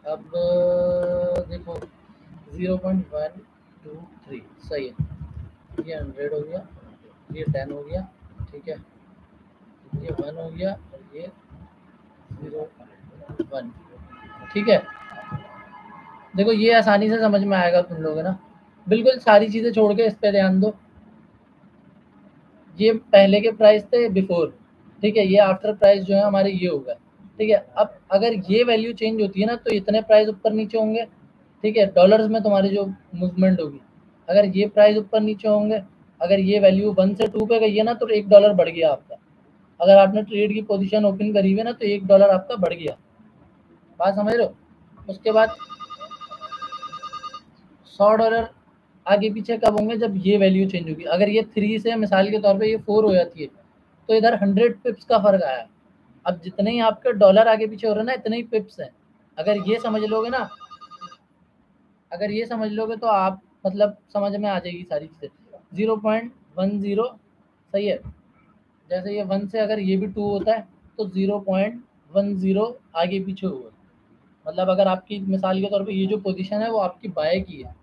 अब देखो 0.123 सही है, ये 100 हो गया, ये 10 हो गया, ठीक है, ये 1 हो गया और ये 0.1, ठीक है। देखो ये आसानी से समझ में आएगा तुम लोग, है ना। बिल्कुल सारी चीज़ें छोड़ के इस पे ध्यान दो। ये पहले के प्राइस थे बिफोर, ठीक है, ये आफ्टर प्राइस जो है हमारे ये होगा, ठीक है। अब अगर ये वैल्यू चेंज होती है ना तो इतने प्राइस ऊपर नीचे होंगे, ठीक है, डॉलर्स में तुम्हारी जो मूवमेंट होगी। अगर ये प्राइस ऊपर नीचे होंगे, अगर ये वैल्यू 1 से 2 पे गई है ना तो $1 बढ़ गया आपका। अगर आपने ट्रेड की पोजीशन ओपन करी हुई है ना तो $1 आपका बढ़ गया। बात समझ रहे हो। उसके बाद $100 आगे पीछे कब होंगे, जब ये वैल्यू चेंज होगी। अगर ये 3 से मिसाल के तौर पे ये 4 हो जाती है तो इधर 100 पिप्स का फर्क आया। अब जितने ही आपके डॉलर आगे पीछे हो रहे हैं ना, इतने ही पिप्स हैं। अगर ये समझ लोगे ना, अगर ये समझ लोगे तो आप मतलब समझ में आ जाएगी सारी चीज़ें। 0.10 सही है। जैसे ये 1 से अगर ये भी 2 होता है तो 0.10 आगे पीछे हुआ। मतलब अगर आपकी मिसाल के तौर पे ये जो पोजीशन है वो आपकी बाय की है,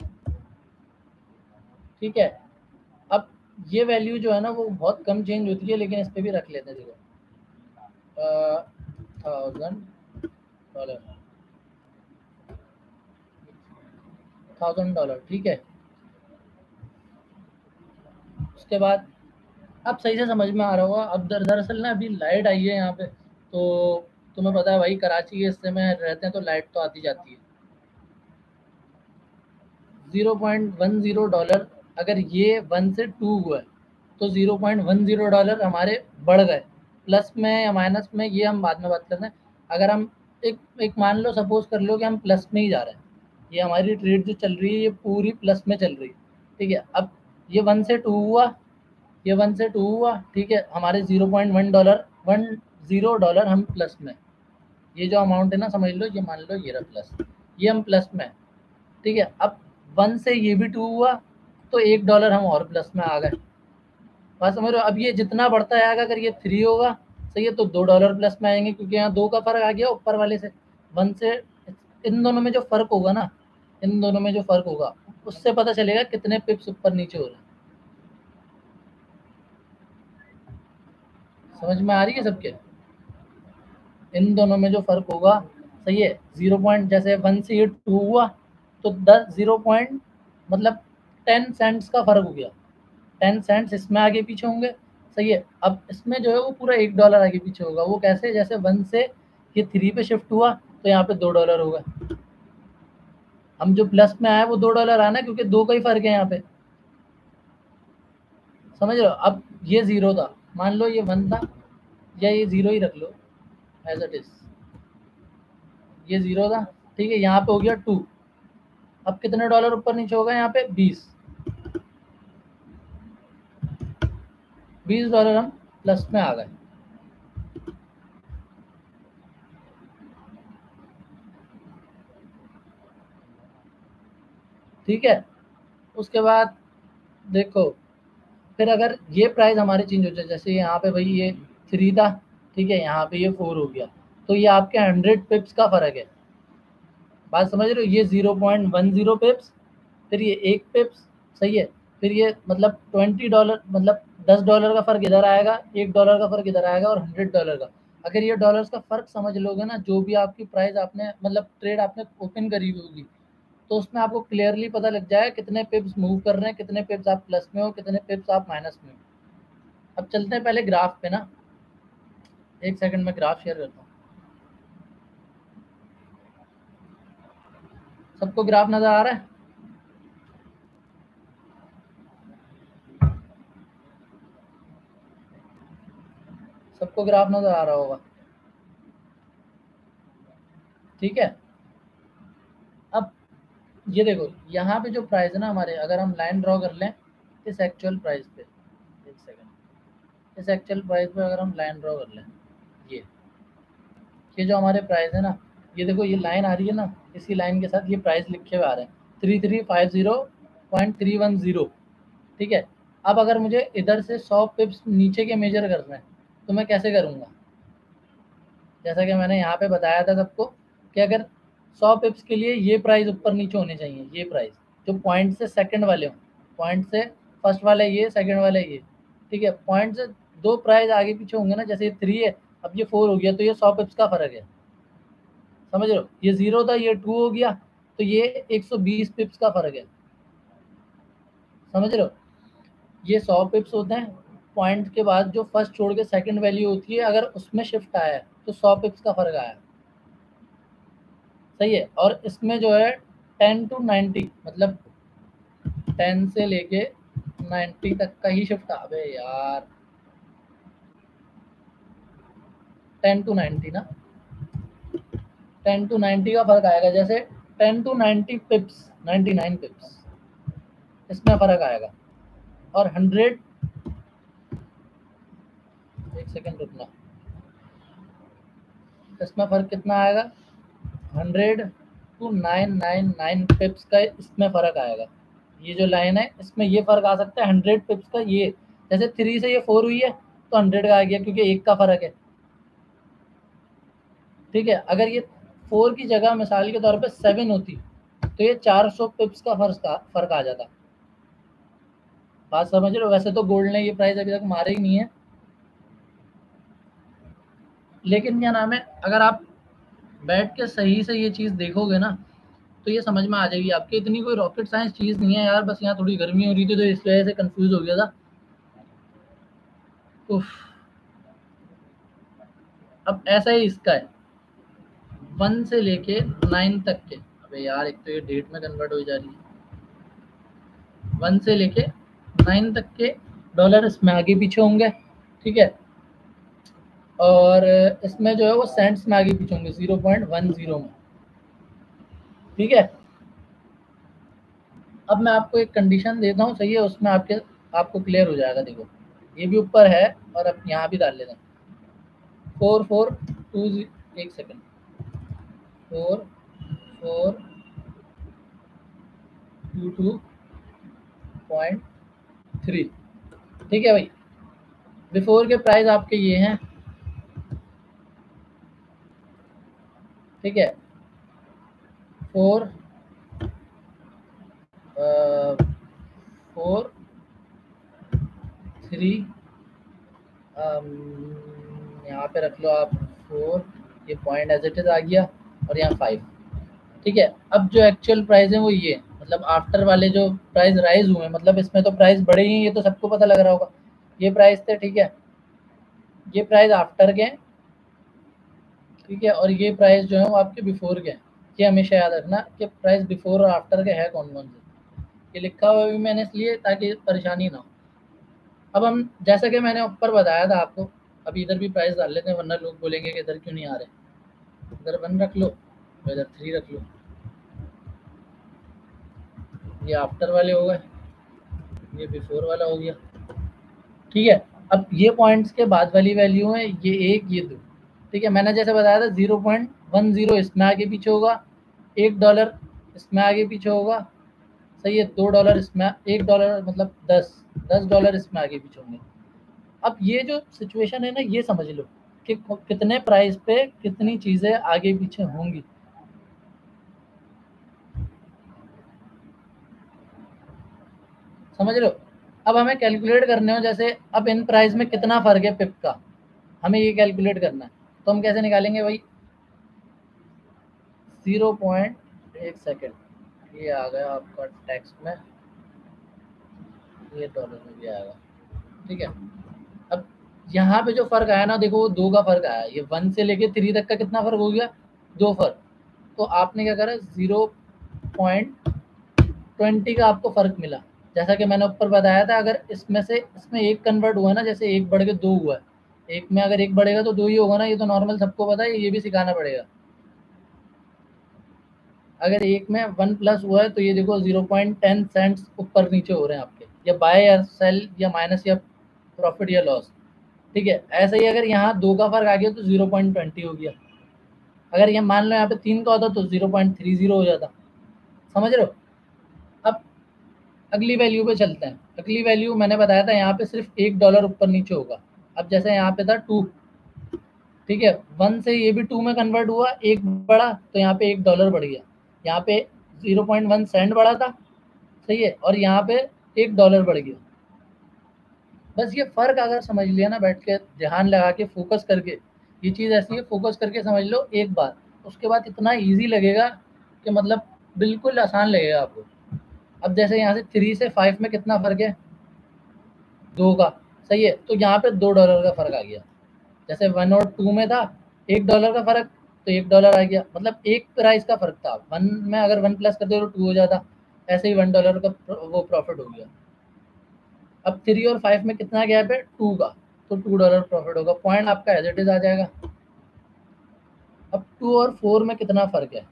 ठीक है। अब ये वैल्यू जो है ना वो बहुत कम चेंज होती है, लेकिन इस पे भी रख लेते हैं। देखो $1000, $1000, ठीक है। उसके बाद अब सही से समझ में आ रहा होगा। अब दरअसल ना अभी लाइट आई है यहाँ पे, तो तुम्हें पता है भाई कराची के हिस्से में रहते हैं तो लाइट तो आती जाती है। $0.10, अगर ये 1 से 2 हुआ है तो $0.10 हमारे बढ़ गए। प्लस में या माइनस में ये हम बाद में बात करते हैं। अगर हम एक एक मान लो, सपोज कर लो कि हम प्लस में ही जा रहे हैं, ये हमारी ट्रेड जो चल रही है ये पूरी प्लस में चल रही है, ठीक है। अब ये 1 से 2 हुआ, ये 1 से 2 हुआ, ठीक है, हमारे $0.10 हम प्लस में। ये जो अमाउंट है ना समझ लो, ये मान लो ये रहा प्लस, ये हम प्लस में, ठीक है। अब 1 से ये भी 2 हुआ तो $1 हम और प्लस में आ गए। बात समझ रहे हो। अब ये जितना बढ़ता जाएगा, अगर ये 3 होगा सही है तो $2 प्लस में आएंगे, क्योंकि यहाँ 2 का फर्क आ गया ऊपर वाले से 1 से। इन दोनों में जो फर्क होगा ना, इन दोनों में जो फर्क होगा उससे पता चलेगा कितने पिप्स ऊपर नीचे हो रहे हैं। समझ में आ रही है सबके। इन दोनों में जो फर्क होगा सही है, 0 पॉइंट, जैसे 1 से ये 2 हुआ तो 10 0 पॉइंट मतलब 10 सेंट्स का फर्क हो गया। 10 सेंट्स इसमें आगे पीछे होंगे, सही है। अब इसमें जो है वो पूरा $1 आगे पीछे होगा। वो कैसे, जैसे 1 से ये 3 पे शिफ्ट हुआ तो यहाँ पे $2 होगा। हम जो प्लस में आए वो $2 आना, क्योंकि 2 का ही फर्क है यहाँ पे, समझ रहे हो। अब ये 0 था, मान लो ये 1 था, या ये 0 ही रख लो एज इट इज, ये 0 था, ठीक है। यहाँ पे हो गया 2। अब कितने डॉलर ऊपर नीचे होगा यहाँ पे, 20 $20 हम प्लस में आ गए, ठीक है। उसके बाद देखो, फिर अगर ये प्राइस हमारे चेंज हो जाए, जैसे यहाँ पे भाई ये 3 था, ठीक है, यहाँ पे ये 4 हो गया, तो ये आपके 100 पिप्स का फर्क है। बात समझ रहे हो। ये 0.10 पिप्स, फिर ये 1 पिप्स, सही है। फिर ये मतलब $20, मतलब $10 का फर्क इधर आएगा, $1 का फर्क इधर आएगा, और $100 का। अगर ये डॉलर्स का फर्क समझ लोगे ना, जो भी आपकी प्राइस आपने मतलब ट्रेड आपने ओपन करी हुई होगी, तो उसमें आपको क्लियरली पता लग जाएगा कितने पिप्स मूव कर रहे हैं, कितने पिप्स आप प्लस में हो, कितने पिप्स आप माइनस में हो। अब चलते हैं पहले ग्राफ पे ना, एक सेकंड में ग्राफ शेयर करता हूँ। सबको ग्राफ नजर आ रहा है। सबको ग्राफ नजर आ रहा होगा, ठीक है। अब ये देखो, यहाँ पे जो प्राइस है ना हमारे, अगर हम लाइन ड्रॉ कर लें इस एक्चुअल प्राइस पे, एक सेकंड, इस एक्चुअल प्राइस पे अगर हम लाइन ड्रॉ कर लें, ये ये जो हमारे प्राइस है ना, ये देखो ये लाइन आ रही है ना, इसी लाइन के साथ ये प्राइस लिखे हुए आ रहे हैं 3350.310, ठीक है। अब अगर मुझे इधर से 100 पिप्स नीचे के मेजर करना है तो मैं कैसे करूँगा। जैसा कि मैंने यहाँ पे बताया था सबको कि अगर 100 पिप्स के लिए ये प्राइस ऊपर नीचे होने चाहिए, ये प्राइस जो पॉइंट से सेकंड वाले हों, पॉइंट से फर्स्ट वाला ये, सेकंड वाला ये, ठीक है। पॉइंट से 2 प्राइस आगे पीछे होंगे ना, जैसे ये 3 है अब ये 4 हो गया, तो ये 100 पिप्स का फर्क है, समझ रहे हो। ये 0 था, ये 2 हो गया, तो ये 120 पिप्स का फर्क है, समझ रहे हो। ये 100 पिप्स होते हैं। पॉइंट के बाद जो फर्स्ट छोड़ के सेकंड वैल्यू होती है, अगर उसमें शिफ्ट आया है तो 100 पिप्स का फर्क आया, सही है। और इसमें जो है 10 to 90 मतलब 10 से लेके 90 तक का ही शिफ्ट आवे यार, 10 to 90 ना, 10 to 90 का फर्क आएगा। जैसे 10 to 90 पिप्स, 99 पिप्स इसमें फर्क आएगा। और 100, एक सेकंड रुकना, इसमें फर्क कितना आएगा, 100 to 999 पिप्स का इसमें फर्क आएगा। ये जो लाइन है इसमें ये फर्क आ सकता है 100 पिप्स का। ये जैसे 3 से ये 4 हुई है तो 100 का आ गया, क्योंकि एक का फर्क है, ठीक है। अगर ये 4 की जगह मिसाल के तौर पे 7 होती तो ये 400 पिप्स का फर्क आ जाता। बात समझ रहे हो। वैसे तो गोल्ड ने ये प्राइस अभी तक मारे ही नहीं है, लेकिन क्या नाम है, अगर आप बैठ के सही से ये चीज़ देखोगे ना तो ये समझ में आ जाएगी आपके। इतनी कोई रॉकेट साइंस चीज़ नहीं है यार, बस यहाँ थोड़ी गर्मी हो रही थी तो इस वजह से कंफ्यूज हो गया था। उफ, अब ऐसा ही इसका है 1 से लेके 9 तक के। अबे यार एक तो ये डेट में कन्वर्ट हो जा रही है। 1 से लेके 9 तक के डॉलर इसमें आगे पीछे होंगे, ठीक है। और इसमें जो है वो सेंट्स में आगे पीछे होंगे 0.10 में, ठीक है। अब मैं आपको एक कंडीशन देता हूँ, सही है, उसमें आपको क्लियर हो जाएगा। देखो ये भी ऊपर है और अब यहाँ भी डाल लेते हैं 4420, एक सेकंड, 4422.3, ठीक है भाई। बिफोर के प्राइस आपके ये हैं, ठीक है। 4 4 3 यहाँ पे रख लो आप 4, ये पॉइंट एज इट इज आ गया, और यहाँ 5, ठीक है। अब जो एक्चुअल प्राइस है वो ये, मतलब आफ्टर वाले जो प्राइस राइज हुए, मतलब इसमें तो प्राइस बढ़े ही, ये तो सबको पता लग रहा होगा। ये प्राइस थे, ठीक है, ये प्राइस आफ्टर के, ठीक है। और ये प्राइस जो है वो आपके बिफोर के। ये हमेशा याद रखना कि प्राइस बिफोर और आफ्टर के है कौन कौन से। ये लिखा हुआ भी मैंने इसलिए ताकि परेशानी ना हो। अब हम जैसा कि मैंने ऊपर बताया था आपको, अभी इधर भी प्राइस डाल लेते हैं, वरना लोग बोलेंगे कि इधर क्यों नहीं आ रहे। इधर 1 रख लो, इधर 3 रख लो, ये आफ्टर वाले हो गए, ये बिफोर वाला हो गया, ठीक है। अब ये पॉइंट्स के बाद वाली वैल्यू है ये 1, ये 2, ठीक है। मैंने जैसे बताया था 0.10 इसमें आगे पीछे होगा, $1 इसमें आगे पीछे होगा, सही है। $2 इसमें, $1 मतलब 10 डॉलर इसमें आगे पीछे होंगे। अब ये जो सिचुएशन है ना, ये समझ लो कि कितने प्राइस पे कितनी चीज़ें आगे पीछे होंगी। समझ रहे हो। अब हमें कैलकुलेट करने हो, जैसे अब इन प्राइस में कितना फ़र्क है पिप का, हमें ये कैलकुलेट करना है। तो हम कैसे निकालेंगे भाई, 1 सेकेंड, ये आ गया आपका टेक्स्ट में, ये डॉलर में भी आएगा, ठीक है। अब यहाँ पे जो फ़र्क आया ना, देखो वो 2 का फ़र्क आया। ये 1 से लेके 3 तक का कितना फ़र्क हो गया, 2 फ़र्क। तो आपने क्या करा, 0.20 का आपको फ़र्क मिला। जैसा कि मैंने ऊपर बताया था, अगर इसमें से इसमें एक कन्वर्ट हुआ ना, जैसे एक बढ़ के 2 हुआ है, एक में अगर एक बढ़ेगा तो 2 ही होगा ना, ये तो नॉर्मल सबको पता है, ये भी सिखाना पड़ेगा। अगर एक में 1 प्लस हुआ है तो ये देखो 0.10 सेंट्स ऊपर नीचे हो रहे हैं आपके, या बाय या सेल या माइनस या प्रॉफिट या लॉस, ठीक है। ऐसे ही अगर यहाँ 2 का फर्क आ गया तो 0.20 हो गया। अगर ये मान लो यहाँ पे 3 का होता तो 0.30 हो जाता। समझ रहे हो। अब अगली वैल्यू पे चलते हैं। अगली वैल्यू मैंने बताया था यहाँ पे सिर्फ $1 ऊपर नीचे होगा। अब जैसे यहाँ पे था 2, ठीक है, 1 से ये भी 2 में कन्वर्ट हुआ, 1 बढ़ा तो यहाँ पे $1 बढ़ गया, यहाँ पे 0.1 सेंट बढ़ा था, सही है, और यहाँ पे $1 बढ़ गया। बस ये फ़र्क अगर समझ लिया ना, बैठ के ध्यान लगा के फोकस करके, ये चीज़ ऐसी है, फोकस करके समझ लो एक बार, उसके बाद इतना ईजी लगेगा कि मतलब बिल्कुल आसान लगेगा आपको। अब जैसे यहाँ से 3 से 5 में कितना फ़र्क है, 2 का, सही है, तो यहाँ पे $2 का फ़र्क आ गया। जैसे 1 और 2 में था $1 का फ़र्क, तो $1 आ गया, मतलब एक प्राइस का फ़र्क था। 1 में अगर 1 प्लस करते तो 2 हो जाता, ऐसे ही $1 का वो प्रॉफिट हो गया। अब 3 और 5 में कितना गैप है, 2 का, तो $2 प्रॉफिट होगा, पॉइंट आपका एज इट इज आ जाएगा। अब 2 और 4 में कितना फ़र्क है,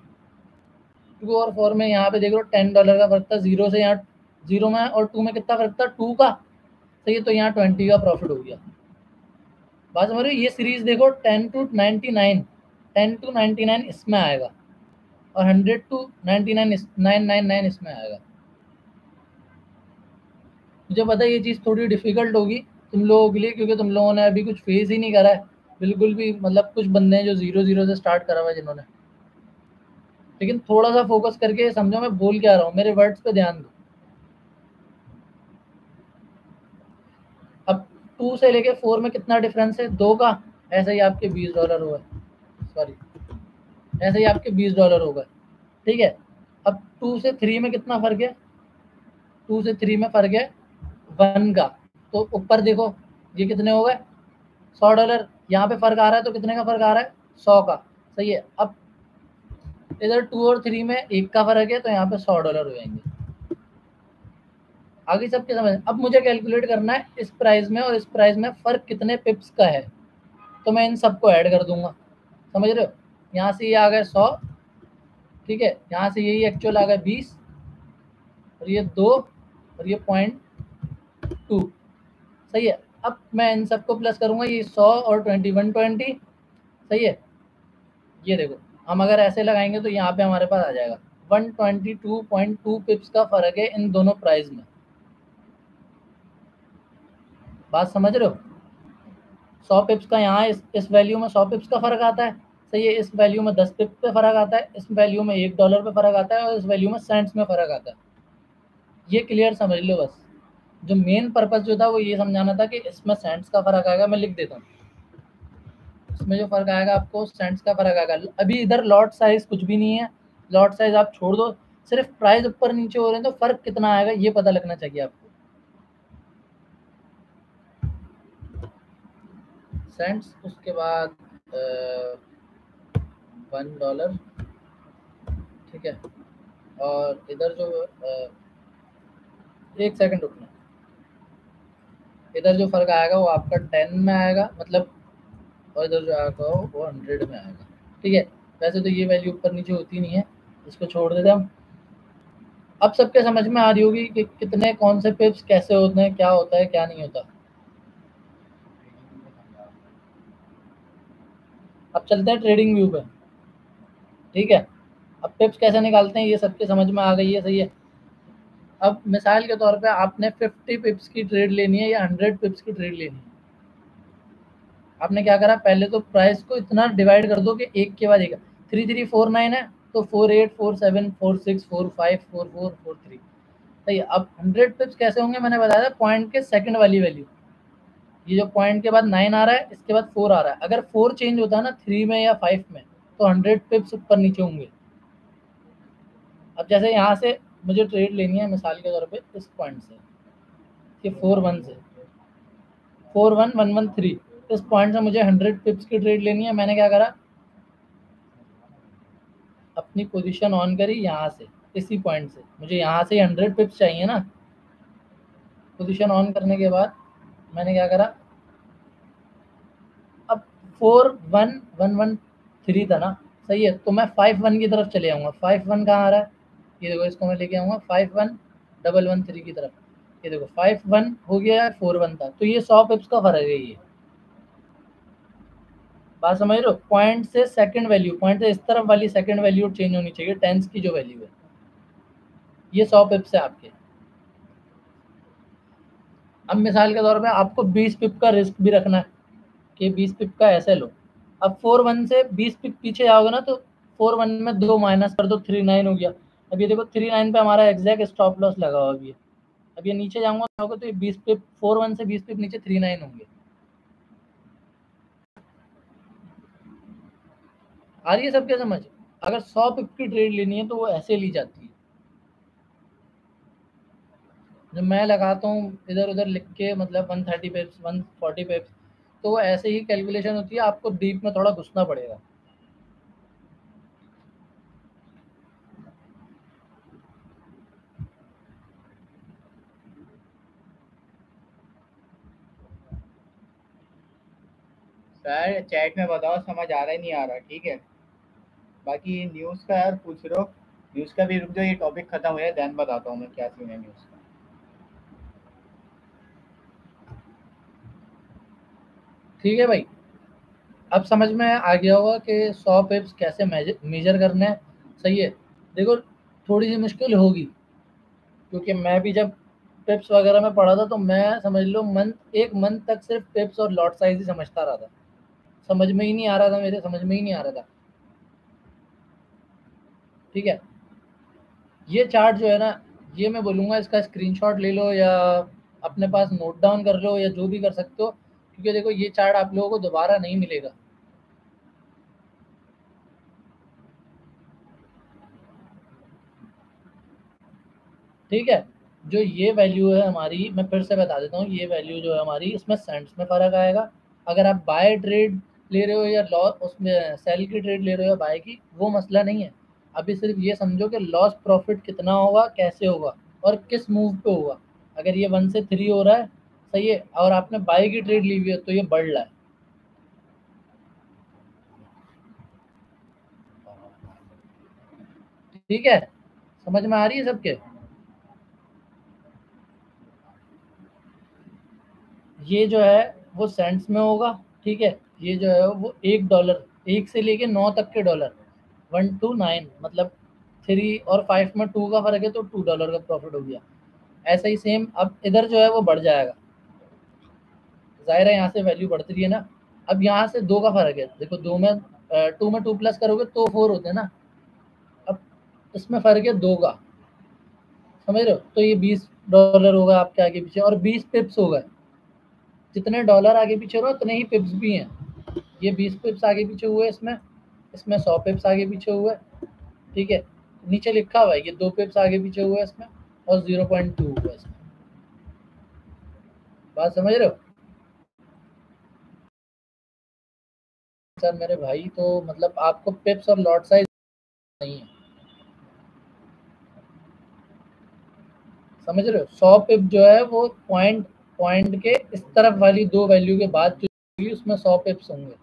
2 और 4 में यहाँ पे देख लो $10 का फ़र्क था, 0 से यहाँ 0 में, और 2 में कितना फ़र्क था, 2 का, सही है, तो यहाँ 20 का प्रॉफिट हो गया। बात समझ रहे हो, ये सीरीज देखो 10 to 99, 10 to 99 इसमें आएगा, और 100 to 99 999 इसमें आएगा। मुझे पता है ये चीज़ थोड़ी डिफिकल्ट होगी तुम लोगों के लिए, क्योंकि तुम लोगों ने अभी कुछ फेस ही नहीं करा है बिल्कुल भी, मतलब कुछ बंदे हैं जो 0 से स्टार्ट करा हुआ है जिन्होंने, लेकिन थोड़ा सा फोकस करके समझो मैं बोल क्या रहा हूँ, मेरे वर्ड्स पे ध्यान दो। अब 2 से लेके 4 में कितना डिफरेंस है, 2 का, ऐसे ही आपके $20 हुआ, सॉरी, ऐसे ही आपके $20 होगा, ठीक है। अब 2 से 3 में कितना फ़र्क है, 2 से 3 में फ़र्क है 1 का, तो ऊपर देखो ये कितने हो गए, $100, यहाँ पे फ़र्क आ रहा है, तो कितने का फ़र्क आ रहा है, 100 का, सही है। अब इधर 2 और 3 में 1 का फ़र्क है, तो यहाँ पे $100 हो जाएंगे। आगे सबके समझ, अब मुझे कैलकुलेट करना है इस प्राइस में और इस प्राइस में फ़र्क कितने पिप्स का है, तो मैं इन सबको ऐड कर दूंगा, समझ रहे हो। यहाँ से ये आ गए 100, ठीक है, यहाँ से यही एक्चुअल आ गए 20, और ये 2, और ये 0.2, सही है। अब मैं इन सबको प्लस करूंगा, ये 100 और 20 120, सही है। ये देखो हम अगर ऐसे लगाएंगे तो यहाँ पे हमारे पास आ जाएगा 122.2 पिप्स का फ़र्क है इन दोनों प्राइस में। बात समझ रहे हो, 100 पिप्स का यहाँ इस वैल्यू में 100 पिप्स का फ़र्क आता है, सही है, इस वैल्यू में 10 पिप्स पे फ़र्क आता है, इस वैल्यू में $1 पे फ़र्क आता है, और इस वैल्यू में सेंट्स में फ़र्क आता है। ये क्लियर समझ लो बस। जो मेन पर्पस जो था वो ये समझाना था कि इसमें सेंट्स का फ़र्क आएगा, मैं लिख देता हूँ, इसमें जो फ़र्क आएगा आपको सेंट्स का फ़र्क आएगा। अभी इधर लॉट साइज़ कुछ भी नहीं है, लॉट साइज़ आप छोड़ दो, सिर्फ प्राइस ऊपर नीचे हो रहे हैं, तो फ़र्क कितना आएगा ये पता लगना चाहिए आपको। सेंट्स, उसके बाद $1, ठीक है, और इधर जो एक सेकंड रुकना, इधर जो फ़र्क आएगा वो आपका 10 में आएगा, मतलब, और इधर जो आएगा वो 100 में आएगा, ठीक है। वैसे तो ये वैल्यू ऊपर नीचे होती नहीं है, इसको छोड़ देते हम। अब सबके समझ में आ रही होगी कि कितने कौन से पिप्स कैसे होते हैं, क्या होता है क्या नहीं होता। अब चलते हैं ट्रेडिंग व्यू पे, ठीक है। अब पिप्स कैसे निकालते हैं ये सबके समझ में आ गई है, सही है। अब मिसाल के तौर पे आपने 50 पिप्स की ट्रेड लेनी है या 100 पिप्स की ट्रेड लेनी है, आपने क्या करा, पहले तो प्राइस को इतना डिवाइड कर दो कि एक के बाद एक, 3349 है तो 48 47 46 45 44 43, सही है। अब 100 पिप्स कैसे होंगे, मैंने बताया था पॉइंट के सेकंड वाली वैल्यू, ये जो पॉइंट के बाद 9 आ रहा है इसके बाद 4 आ रहा है, अगर 4 चेंज होता है ना 3 में या 5 में, तो 100 पिप्स ऊपर नीचे होंगे। अब जैसे यहाँ से मुझे ट्रेड लेनी है मिसाल के तौर पे इस पॉइंट से, ये 41 से 41113, इस पॉइंट से मुझे 100 पिप्स की ट्रेड लेनी है। मैंने क्या करा, अपनी पोजीशन ऑन करी यहाँ से, इसी पॉइंट से मुझे यहाँ से 100 पिप्स चाहिए ना। पोजीशन ऑन करने के बाद मैंने क्या करा, अब 41113 था ना, सही है, तो मैं 51 की तरफ चले आऊँगा। 51 कहाँ आ रहा है, ये देखो, इसको मैं लेके आऊँगा 51113 की तरफ, ये देखो 51 हो गया, 41 था, तो ये 100 पिप्स का फर्क है ये। बात समझ रहे हो, पॉइंट से सेकंड वैल्यू, पॉइंट से इस तरफ वाली सेकंड वैल्यू चेंज होनी चाहिए, टेंस की जो वैल्यू है, ये 100 पिप्स है आपके। अब मिसाल के तौर पे आपको 20 पिप का रिस्क भी रखना है कि 20 पिप का ऐसे लो, अब 4-1 से 20 पिप पीछे जाओगे ना तो 4-1 में 2 माइनस कर दो, 3-9 हो गया। अब ये देखो 3-9 पे हमारा एग्जैक्ट स्टॉप लॉस लगा हुआ अभी। अब ये नीचे जाऊंगा तो ये 20 पिप 4-1 से 20 पिप नीचे 3-9 होंगे। आ रही है सबके समझ? अगर 100 पिप की ट्रेड लेनी है तो वो ऐसे ली जाती है। जब मैं लगाता हूँ इधर उधर लिख के, मतलब 130 पिप्स 140 पिप्स, तो वो ऐसे ही कैलकुलेशन होती है, आपको डीप में थोड़ा घुसना पड़ेगा। सर चैट में बताओ, समझ आ रहा है नहीं आ रहा? ठीक है, बाकी न्यूज़ का यार पूछ रहे हो, न्यूज़ का भी रुक जाओ, ये टॉपिक खत्म हो जाए देन बताता हूँ मैं क्या सीन है न्यूज़ का। ठीक है भाई, अब समझ में आ गया होगा कि 100 पिप्स कैसे मेजर करने हैं। सही है। देखो थोड़ी सी मुश्किल होगी, क्योंकि मैं भी जब पिप्स वगैरह में पढ़ा था तो मैं समझ लो एक मंथ तक सिर्फ पिप्स और लॉट साइज ही समझता रहा था। समझ में ही नहीं आ रहा था, मेरे समझ में ही नहीं आ रहा था। ठीक है। ये चार्ट जो है ना, ये मैं बोलूँगा इसका स्क्रीनशॉट ले लो या अपने पास नोट डाउन कर लो या जो भी कर सकते हो, क्योंकि देखो ये चार्ट आप लोगों को दोबारा नहीं मिलेगा। ठीक है। जो ये वैल्यू है हमारी, मैं फिर से बता देता हूँ, ये वैल्यू जो है हमारी, इसमें सेंट्स में फ़र्क आएगा। अगर आप बाय ट्रेड ले रहे हो या लॉस, उसमें सेल की ट्रेड ले रहे हो या बाय की, वो मसला नहीं है। अभी सिर्फ ये समझो कि लॉस प्रॉफिट कितना होगा, कैसे होगा और किस मूव पे होगा। अगर ये 1 से 3 हो रहा है, सही है, और आपने बाय की ट्रेड ली हुई है तो ये बढ़ रहा है। ठीक है, समझ में आ रही है सबके? ये जो है वो सेंट्स में होगा। ठीक है। ये जो है वो $1, 1 से लेके 9 तक के डॉलर, 1 to 9, मतलब 3 और 5 में 2 का फर्क है तो $2 का प्रॉफिट हो गया। ऐसा ही सेम अब इधर जो है वो बढ़ जाएगा। ज़ाहिर है यहाँ से वैल्यू बढ़ती रही है ना। अब यहाँ से 2 का फर्क है, देखो 2 में 2 में 2 प्लस करोगे तो 4 होते हैं ना। अब इसमें फर्क है 2 का, समझ रहे हो? तो ये $20 होगा आपके आगे पीछे, और 20 पिप्स होगा। जितने डॉलर आगे पीछे हो रहे उतने ही पिप्स भी हैं। ये 20 पिप्स आगे पीछे हुए इसमें, इसमें 100 पिप्स आगे पीछे हुए। ठीक है। नीचे लिखा हुआ है ये 2 पिप्स आगे पीछे हुए इसमें, और 0.2 हुआ इसमें। बात समझ रहे हो? सर मेरे भाई, तो मतलब आपको पिप्स और लॉट साइज नहीं है, समझ रहे हो? 100 पिप जो है वो पॉइंट पॉइंट के इस तरफ वाली दो वैल्यू के बाद जो होगी उसमें 100 पिप्स होंगे,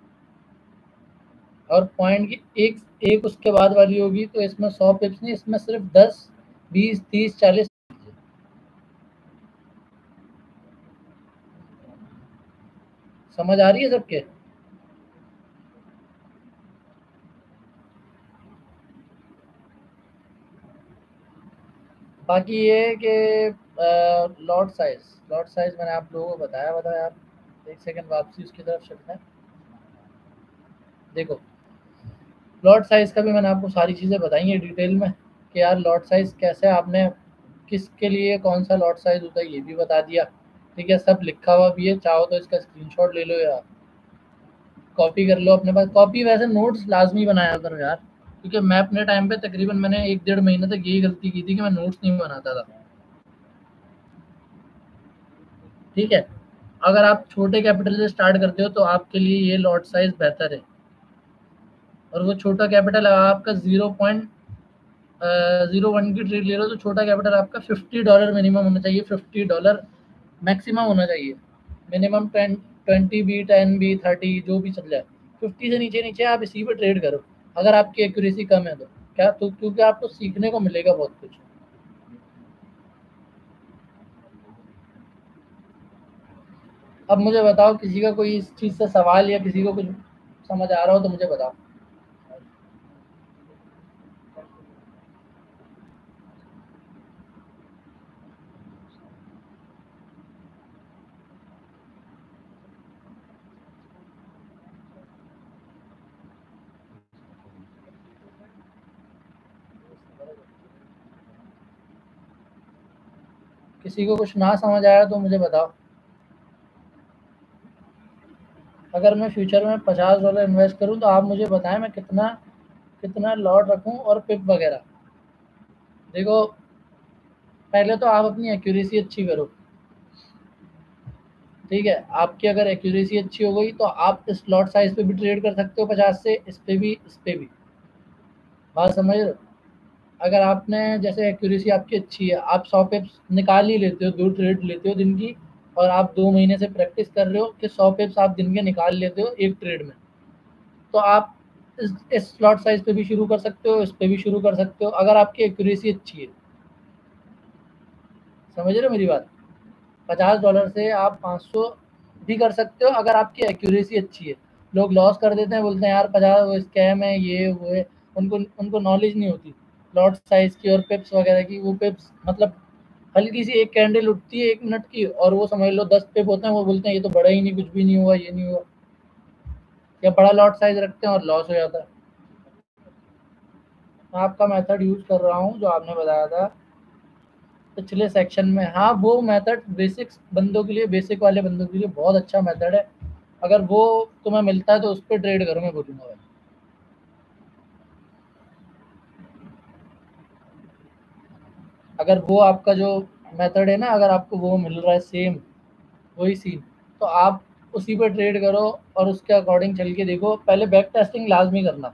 और पॉइंट की एक एक उसके बाद वाली होगी तो इसमें 100 पिप्स नहीं, इसमें सिर्फ 10, 20, 30, 40। समझ आ रही है सबके? बाकी ये है कि लॉट साइज मैंने आप लोगों को बताया आप एक सेकंड वापसी उसकी तरफ चलते हैं। देखो लॉट साइज का भी मैंने आपको सारी चीज़ें बताई हैं डिटेल में, कि यार लॉट साइज कैसे आपने किसके लिए कौन सा लॉट साइज होता है ये भी बता दिया। ठीक है, सब लिखा हुआ भी है, चाहो तो इसका स्क्रीनशॉट ले लो या कॉपी कर लो अपने पास। कॉपी वैसे नोट्स लाजमी बनाया करो यार, क्योंकि मैं अपने टाइम पे तकरीबन मैंने 1 डेढ़ महीने तक यही गलती की थी कि मैं नोट्स नहीं बनाता था। ठीक है। अगर आप छोटे कैपिटल से स्टार्ट करते हो तो आपके लिए ये लॉट साइज बेहतर है। और वो छोटा कैपिटल आपका 0.01 की ट्रेड ले रहे हो तो छोटा कैपिटल आपका $50 मिनिमम होना चाहिए, $50 मैक्सिमम होना चाहिए। मिनिमम 20 भी, 10 भी, 30 जो भी चल जाए, 50 से नीचे नीचे आप इसी पे ट्रेड करो। अगर आपकी एक्यूरेसी कम है तो क्या, तो क्योंकि आपको सीखने को मिलेगा बहुत कुछ। अब मुझे बताओ, किसी का कोई इस चीज़ से सवाल या किसी को कुछ समझ आ रहा हो तो मुझे बताओ। किसी को कुछ ना समझ आया तो मुझे बताओ। अगर मैं फ्यूचर में $50 इन्वेस्ट करूं तो आप मुझे बताएं मैं कितना कितना लॉट रखूं और पिप वगैरह। देखो, पहले तो आप अपनी एक्यूरेसी अच्छी करो, ठीक है। आपकी अगर एक्यूरेसी अच्छी हो गई तो आप इस लॉट साइज पे भी ट्रेड कर सकते हो 50 से, इस पे भी, इस पे भी। बात समझ रहे हो? अगर आपने जैसे एक्यूरेसी आपकी अच्छी है, आप 100 पिप्स निकाल ही लेते हो, 2 ट्रेड लेते हो दिन की, और आप 2 महीने से प्रैक्टिस कर रहे हो कि 100 पिप्स आप दिन के निकाल लेते हो एक ट्रेड में, तो आप इस स्लॉट साइज पे भी शुरू कर सकते हो, इस पे भी शुरू कर सकते हो, अगर आपकी एक्यूरेसी अच्छी है। समझ रहे हो मेरी बात? $50 से आप 500 भी कर सकते हो अगर आपकी एक्यूरेसी अच्छी है। लोग लॉस कर देते हैं, बोलते हैं यार 50 वो स्कैम है, ये वो है। उनको उनको नॉलेज नहीं होती लॉट साइज की और पिप्स वगैरह की। वो पिप्स मतलब हल्की सी एक कैंडल उठती है 1 मिनट की, और वो समझ लो 10 पिप होते हैं, वो बोलते हैं ये तो बड़ा ही नहीं, कुछ भी नहीं हुआ, ये नहीं हुआ। या बड़ा लॉट साइज रखते हैं और लॉस हो जाता है। मैं आपका मेथड यूज कर रहा हूँ जो आपने बताया था पिछले सेक्शन में। हाँ, वो मेथड बेसिक्स बंदों के लिए, बेसिक वाले बंदों के लिए बहुत अच्छा मेथड है। अगर वो तुम्हें मिलता है तो उस पर ट्रेड करो, मैं बोलूँगा भाई। अगर वो आपका जो मेथड है ना, अगर आपको वो मिल रहा है सेम वही सीन, तो आप उसी पे ट्रेड करो और उसके अकॉर्डिंग चल के देखो। पहले बैक टेस्टिंग लाजमी करना।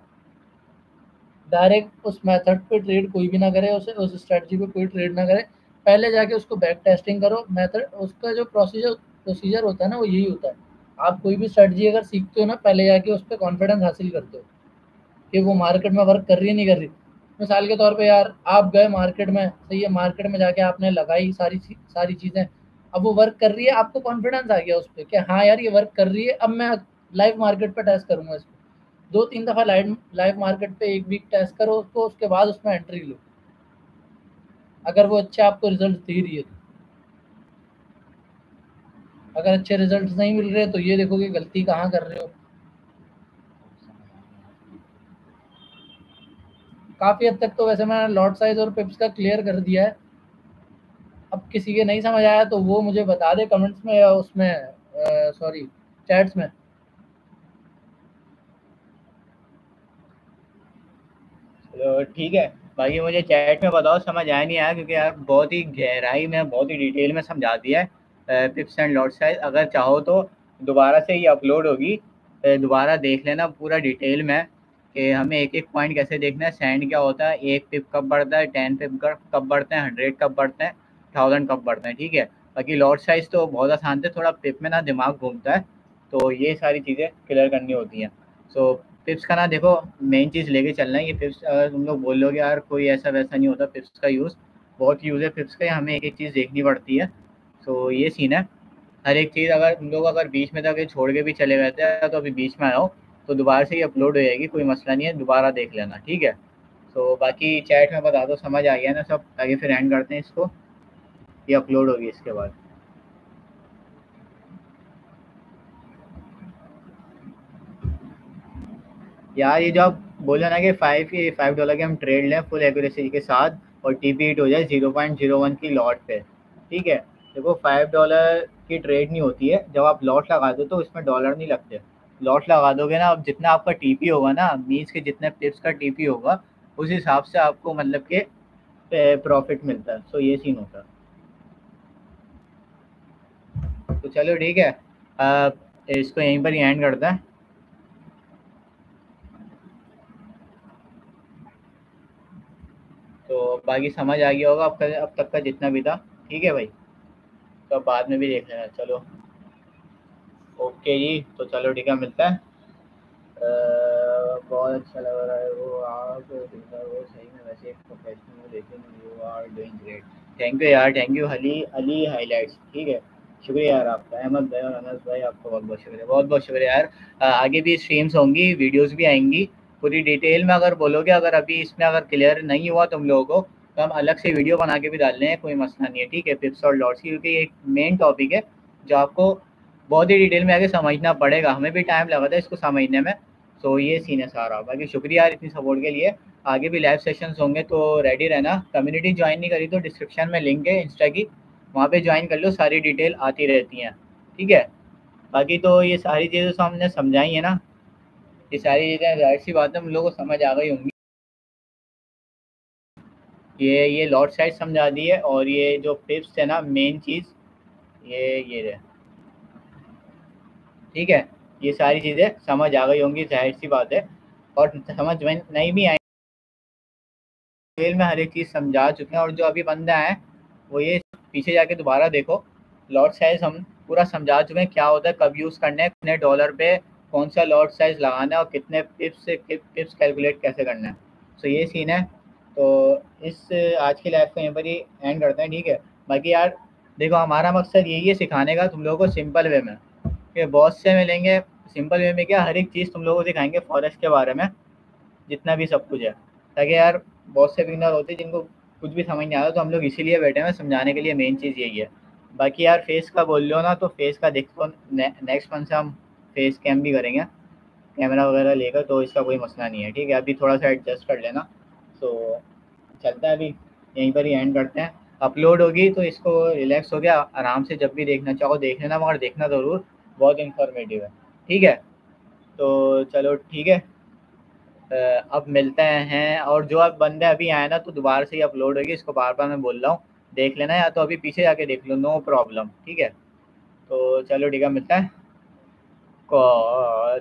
डायरेक्ट उस मेथड पे ट्रेड कोई भी ना करे, उस स्ट्रेटजी पे कोई ट्रेड ना करे। पहले जाके उसको बैक टेस्टिंग करो। मेथड उसका जो प्रोसीजर होता है ना, वो यही होता है। आप कोई भी स्ट्रेटजी अगर सीखते हो ना, पहले जाके उस पर कॉन्फिडेंस हासिल करते हो कि वो मार्केट में वर्क कर रही है नहीं कर रही। मिसाल के तौर पे यार, आप गए मार्केट में, सही है, मार्केट में जाके आपने लगाई सारी सारी चीज़ें, अब वो वर्क कर रही है, आपको कॉन्फिडेंस आ गया उस पर कि हाँ यार ये वर्क कर रही है, अब मैं लाइव मार्केट पे टेस्ट करूंगा इसको। 2-3 दफ़ा लाइव लाइव मार्केट पे एक वीक टेस्ट करो उसको, उसके बाद उसमें एंट्री लो, अगर वो अच्छे आपको रिजल्ट दे रही है तो। अगर अच्छे रिजल्ट नहीं मिल रहे तो ये देखो कि गलती कहाँ कर रहे हो। काफ़ी हद तक तो वैसे मैंने लॉट साइज और पिप्स का क्लियर कर दिया है। अब किसी के नहीं समझ आया तो वो मुझे बता दे कमेंट्स में या उसमें, सॉरी, चैट्स में। चलो ठीक है। बाकी मुझे चैट में बताओ समझ आया नहीं आया, क्योंकि यार बहुत ही गहराई में, बहुत ही डिटेल में समझा दिया है पिप्स एंड लॉट साइज। अगर चाहो तो दोबारा से ये अपलोड होगी, दोबारा देख लेना पूरा डिटेल में कि हमें एक एक पॉइंट कैसे देखना है, सैंड क्या होता है, 1 पिप कब बढ़ता है, 10 पिप कब बढ़ते हैं, 100 कब बढ़ते हैं, 1000 कब बढ़ते हैं, ठीक है। बाकी लॉट साइज तो बहुत आसान थे, थोड़ा पिप में ना दिमाग घूमता है, तो ये सारी चीज़ें क्लियर करनी होती हैं। सो पिप्स का ना देखो, मेन चीज़ लेके चलना है। ये पिप्स अगर तुम लोग बोल लोगे यार कोई ऐसा वैसा नहीं होता, पिप्स का यूज़ बहुत यूज़ है पिप्स का, हमें एक एक चीज़ देखनी पड़ती है। सो ये सीन है। हर एक चीज़ अगर तुम लोग अगर बीच में तक छोड़ के भी चले गए थे तो अभी बीच में आओ तो दोबारा से ये अपलोड हो जाएगी, कोई मसला नहीं है, दोबारा देख लेना, ठीक है। सो बाकी चैट में बता दो समझ आ गया ना सब, आगे फिर एंड करते हैं इसको, ये अपलोड होगी इसके बाद। यार ये जो आप बोले ना कि $5 के हम ट्रेड लें फुल एक्यूरेसी के साथ और टीपी हिट हो जाए 0.01 की लॉट पे, ठीक है। देखो $5 की ट्रेड नहीं होती है, जब आप लॉट लगा दो तो इसमें डॉलर नहीं लगते। लॉट लगा दोगे ना, अब जितना आपका टीपी होगा ना, मीन्स के जितने पिप्स का टीपी होगा उस हिसाब से आपको मतलब के प्रॉफिट मिलता है। सो ये सीन होता है। तो चलो ठीक है, इसको यहीं पर ही एंड करते हैं। तो बाकी समझ आ गया होगा आपका अब तक का जितना भी था, ठीक है भाई। तो अब बाद में भी देख लेना। चलो ओके जी, तो चलो ठीक है, मिलता है। बहुत अच्छा लग रहा है वो आप, वो सही में वैसे एक प्रोफेशनल हो, लेकिन you are doing great. Thank you यार, thank you Ali Ali highlights, ठीक है। शुक्रिया यार आपका, अहमद भाई और अनस भाई, आपका बहुत बहुत शुक्रिया, बहुत बहुत शुक्रिया यार। आगे भी स्ट्रीम्स होंगी, वीडियोस भी आएंगी पूरी डिटेल में। अगर बोलोगे, अगर अभी इसमें अगर क्लियर नहीं हुआ तुम लोगों को तो हम अलग से वीडियो बना के भी डाल रहे हैं, कोई मसला नहीं है, ठीक है। पिप्स और लॉट्स की, क्योंकि एक मेन टॉपिक है जो आपको बहुत ही डिटेल में आगे समझना पड़ेगा, हमें भी टाइम लगा था इसको समझने में। तो ये सीन है सारा। बाकी शुक्रिया यार इतनी सपोर्ट के लिए। आगे भी लाइव सेशंस होंगे तो रेडी रहना। कम्युनिटी ज्वाइन नहीं करी तो डिस्क्रिप्शन में लिंक है इंस्टा की, वहाँ पे ज्वाइन कर लो, सारी डिटेल आती रहती हैं, ठीक है। बाकी तो ये सारी चीज़ें तो हमने समझाई है ना, ये सारी चीज़ें जाहिर सी बात है हम लोगों को समझ आ गई होंगी। ये लॉट साइज समझा दी है, और ये जो पिप्स है ना मेन चीज़, ये रहे, ठीक है। ये सारी चीज़ें समझ आ गई होंगी जाहिर सी बात है, और समझ में नहीं भी आई डिटेल में हर एक चीज़ समझा चुके हैं। और जो अभी बंदा है वो ये पीछे जाके दोबारा देखो, लॉट साइज हम पूरा समझा चुके हैं, क्या होता है, कब यूज़ करना है, कितने डॉलर पे कौन सा लॉट साइज लगाना है, और कितने पिप्स से पिप्स कैलकुलेट कैसे करना है। तो ये सीन है। तो इस आज की लाइफ को यहीं पर ही एंड करते हैं, ठीक है। बाकी यार देखो, हमारा मकसद यही है सिखाने का तुम लोगों को सिंपल वे में, कि बॉस से मिलेंगे सिंपल वे में, क्या हर एक चीज़ तुम लोगों को दिखाएंगे फॉरेस्ट के बारे में, जितना भी सब कुछ है, ताकि यार बहुत से बिगनर होते हैं जिनको कुछ भी समझ नहीं आता, तो हम लोग इसीलिए बैठे हैं समझाने के लिए, मेन चीज़ यही है। बाकी यार फेस का बोल लो ना, तो फेस का देखो नेक्स्ट मंथ से हम फेस कैम भी करेंगे, कैमरा वगैरह लेकर, तो इसका कोई मसला नहीं है, ठीक है। अभी थोड़ा सा एडजस्ट कर लेना। तो चलता है, अभी यहीं पर ही एंड करते हैं। अपलोड होगी तो इसको रिलैक्स हो गया, आराम से जब भी देखना चाहो देख लेना, मगर देखना ज़रूर, बहुत इन्फॉर्मेटिव है, ठीक है। तो चलो ठीक है, अब मिलते हैं। और जो अब बंदे अभी आए ना, तो दोबारा से ही अपलोड होगी, इसको बार बार मैं बोल रहा हूँ, देख लेना, या तो अभी पीछे जाके देख लो, नो प्रॉब्लम, ठीक है। तो चलो ठीक है, मिलता है कॉल।